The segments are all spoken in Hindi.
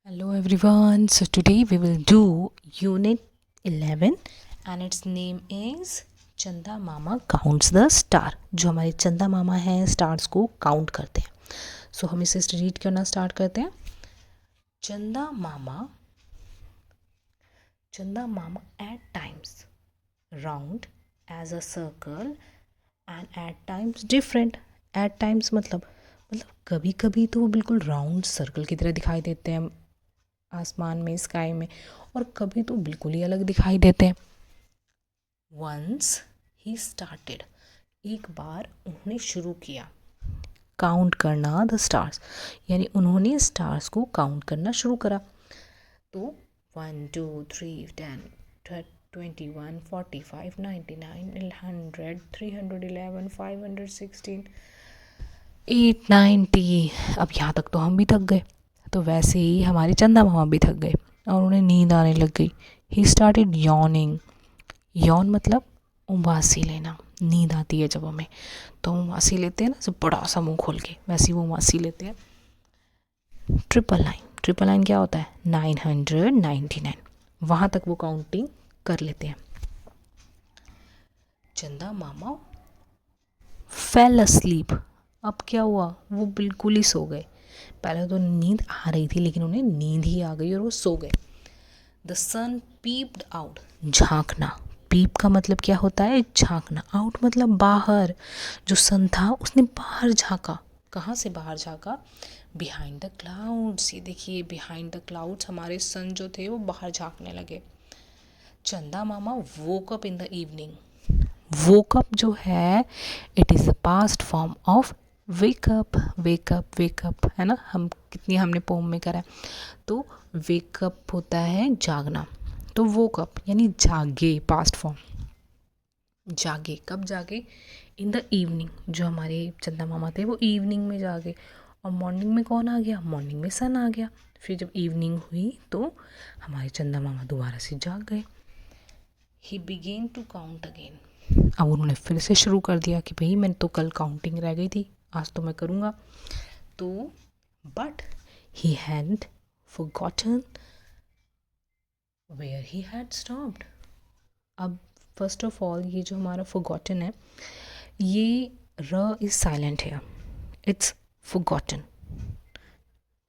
Hello everyone. So today we will do Unit 11 and its name is चंदा मामा काउंट्स द स्टार. जो हमारे चंदा मामा हैं स्टार्स को काउंट करते हैं. सो हम इसे रीड करना स्टार्ट करते हैं. चंदा मामा at times round as a circle and at times different. At times मतलब कभी कभी तो वो बिल्कुल राउंड सर्कल की तरह दिखाई देते हैं आसमान में, स्काई में, और कभी तो बिल्कुल ही अलग दिखाई देते हैं. वंस ही स्टार्टेड, एक बार उन्होंने शुरू किया काउंट करना द स्टार्स, यानी उन्होंने स्टार्स को काउंट करना शुरू करा. तो 1 2 3 10 21 45 99 100 311 516 890. अब यहाँ तक तो हम भी थक गए. तो वैसे ही हमारे चंदा मामा भी थक गए और उन्हें नींद आने लग गई. He started yawning. यॉन मतलब उबासी लेना. नींद आती है जब हमें तो हम उबासी लेते हैं ना, जब बड़ा सा मुंह खोल के, वैसे वो उबासी लेते हैं. ट्रिपल लाइन क्या होता है? 999. वहाँ तक वो काउंटिंग कर लेते हैं. चंदा मामा फेल अस्लीप. अब क्या हुआ? वो बिल्कुल ही सो गए. पहले तो नींद आ रही थी लेकिन उन्हें नींद ही आ गई और वो सो गए. The sun peeped out. झांकना. पीप का मतलब क्या होता है? झांकना. आउट मतलब बाहर. जो सन था उसने बाहर झांका. कहाँ से बाहर झांका? Behind the clouds. ये देखिए, बिहाइंड द क्लाउड्स हमारे सन जो थे वो बाहर झांकने लगे. चंदा मामा woke up in the evening. Woke up जो है, it is the past form of wake up. Wake up है ना, हमने पोम में करा है. तो वेकअप होता है जागना. तो वोकअप यानी जागे, पास्ट फॉर्म. जागे. कब जागे? इन द इवनिंग. जो हमारे चंदा मामा थे वो इवनिंग में जागे. और मॉर्निंग में कौन आ गया? मॉर्निंग में सन आ गया. फिर जब इवनिंग हुई तो हमारे चंदा मामा दोबारा से जाग गए. He began to count again. अब उन्होंने फिर से शुरू कर दिया कि भाई मैंने तो कल काउंटिंग रह गई थी, आज तो मैं करूँगा. तो but he had forgotten where he had stopped. अब फर्स्ट ऑफ ऑल ये जो हमारा फॉरगॉटन है, ये र इज साइलेंट है. It's forgotten.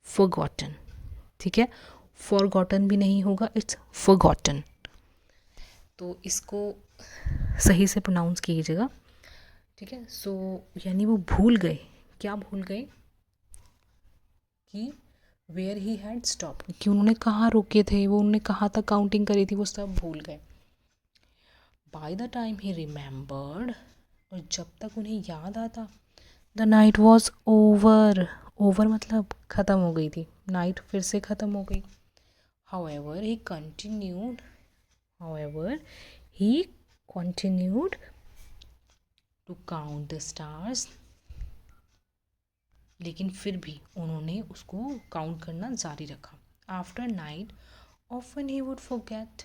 फॉरगॉटन, ठीक है. फॉरगॉटन भी नहीं होगा, इट्स फॉरगॉटन. तो इसको सही से प्रोनाउंस कीजिएगा, ठीक है. सो यानी वो भूल गए. क्या भूल गए? कि वेयर ही हैड स्टॉप, कि उन्होंने कहाँ रोके थे, वो उन्होंने कहाँ तक काउंटिंग करी थी, वो सब भूल गए. By the time he remembered, और जब तक उन्हें याद आता, the night was over. Over मतलब ख़त्म हो गई थी. नाइट फिर से ख़त्म हो गई. However he continued. However he continued to count the stars. लेकिन फिर भी उन्होंने उसको काउंट करना जारी रखा. After night often he would forget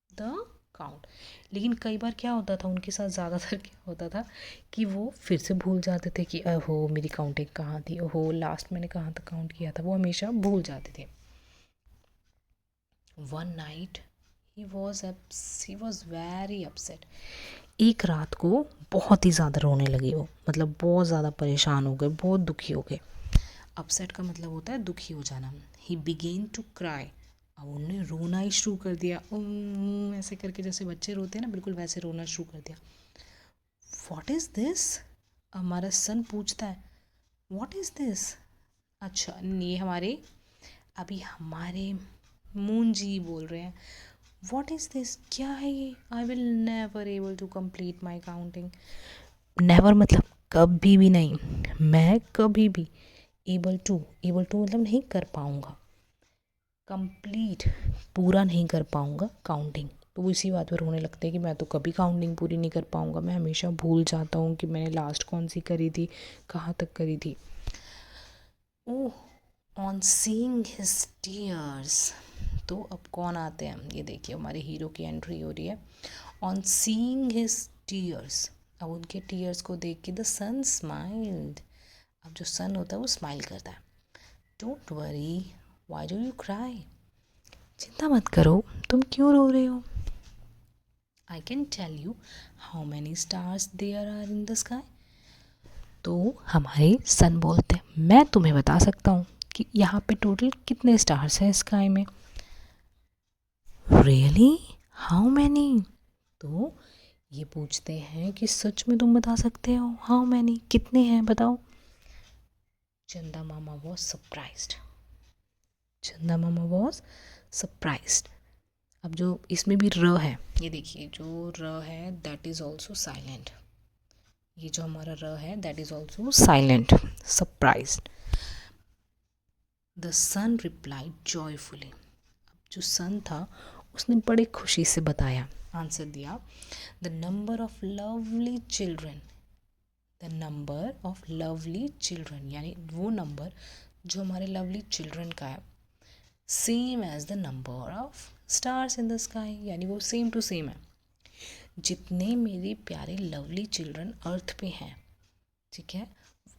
the count. लेकिन कई बार क्या होता था उनके साथ, ज़्यादातर क्या होता था कि वो फिर से भूल जाते थे कि ओहो मेरी काउंटिंग कहाँ थी, ओहो लास्ट मैंने कहाँ तक काउंट किया था. वो हमेशा भूल जाते थे. One night he was very upset. एक रात को बहुत ही ज़्यादा रोने लगे वो, मतलब बहुत ज़्यादा परेशान हो गए, बहुत दुखी हो गए. अपसेट का मतलब होता है दुखी हो जाना. He began to cry. अब उन्होंने रोना ही शुरू कर दिया. ऐसे करके जैसे बच्चे रोते हैं ना, बिल्कुल वैसे रोना शुरू कर दिया. What is this? हमारा सन पूछता है व्हाट इज़ दिस. अच्छा, ये हमारे मून जी बोल रहे हैं. व्हाट इज़ दिस, क्या है ये? I will never able to complete my counting. Never मतलब कभी भी नहीं. मैं कभी भी. एबल टू मतलब नहीं कर पाऊँगा. कंप्लीट पूरा नहीं कर पाऊँगा काउंटिंग. तो वो इसी बात पर रोने लगते हैं कि मैं तो कभी काउंटिंग पूरी नहीं कर पाऊँगा. मैं हमेशा भूल जाता हूँ कि मैंने लास्ट कौन सी करी थी, कहाँ तक करी थी. ओह ऑन सीइंग हिज टीयर्स. तो अब कौन आते हैं? ये देखिए हमारे हीरो की एंट्री हो रही है. On seeing his tears. अब उनके टीयर्स को देख के द सन स्माइल्ड. अब जो सन होता है वो स्माइल करता है. Don't worry why do you cry? चिंता मत करो, तुम क्यों रो रहे हो? I can tell you how many stars there are in the sky. तो हमारे सन बोलते हैं, मैं तुम्हें बता सकता हूँ कि यहाँ पे टोटल कितने स्टार्स हैं स्काई में। Really, how many? तो ये पूछते हैं कि सच में तुम बता सकते हो हाउ मैनी, कितने हैं बताओ। चंदा मामा वॉज सरप्राइज्ड। चंदा मामा वॉज सरप्राइज्ड। अब जो इसमें भी र है, ये देखिए जो र है दैट इज ऑल्सो साइलेंट। ये जो हमारा र है that is also silent, surprised. The son replied joyfully. अब जो सन था उसने बड़े खुशी से बताया, आंसर दिया, the number of lovely children. The number of lovely children यानी वो नंबर जो हमारे लवली चिल्ड्रन का है, same as the number of stars in the sky, यानी वो सेम टू सेम है। जितने मेरे प्यारे लवली चिल्ड्रन अर्थ पे हैं, ठीक है,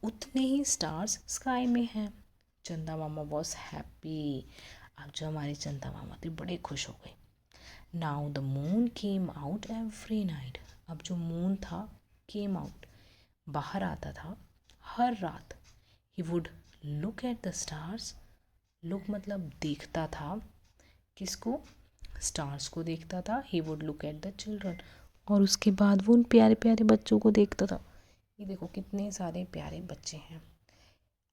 उतने ही स्टार्स स्काई में हैं। चंदा मामा वॉज हैप्पी। अब जो हमारे चंदा मामा थे बड़े खुश हो गए। Now the moon came out every night. अब जो मून था केम आउट, बाहर आता था हर रात। He would look at the stars. Look मतलब देखता था, किसको? स्टार्स को देखता था। He would look at the children, और उसके बाद वो उन प्यारे प्यारे बच्चों को देखता था। ये देखो कितने सारे प्यारे बच्चे हैं।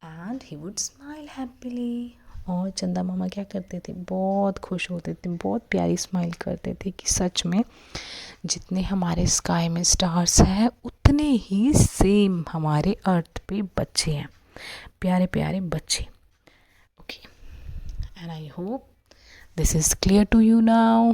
And he would smile happily. और चंदा मामा क्या करते थे? बहुत खुश होते थे, बहुत प्यारी स्माइल करते थे कि सच में जितने हमारे स्काई में स्टार्स हैं उतने ही सेम हमारे अर्थ पे बच्चे हैं, प्यारे प्यारे बच्चे। Okay, and I hope this is clear to you now.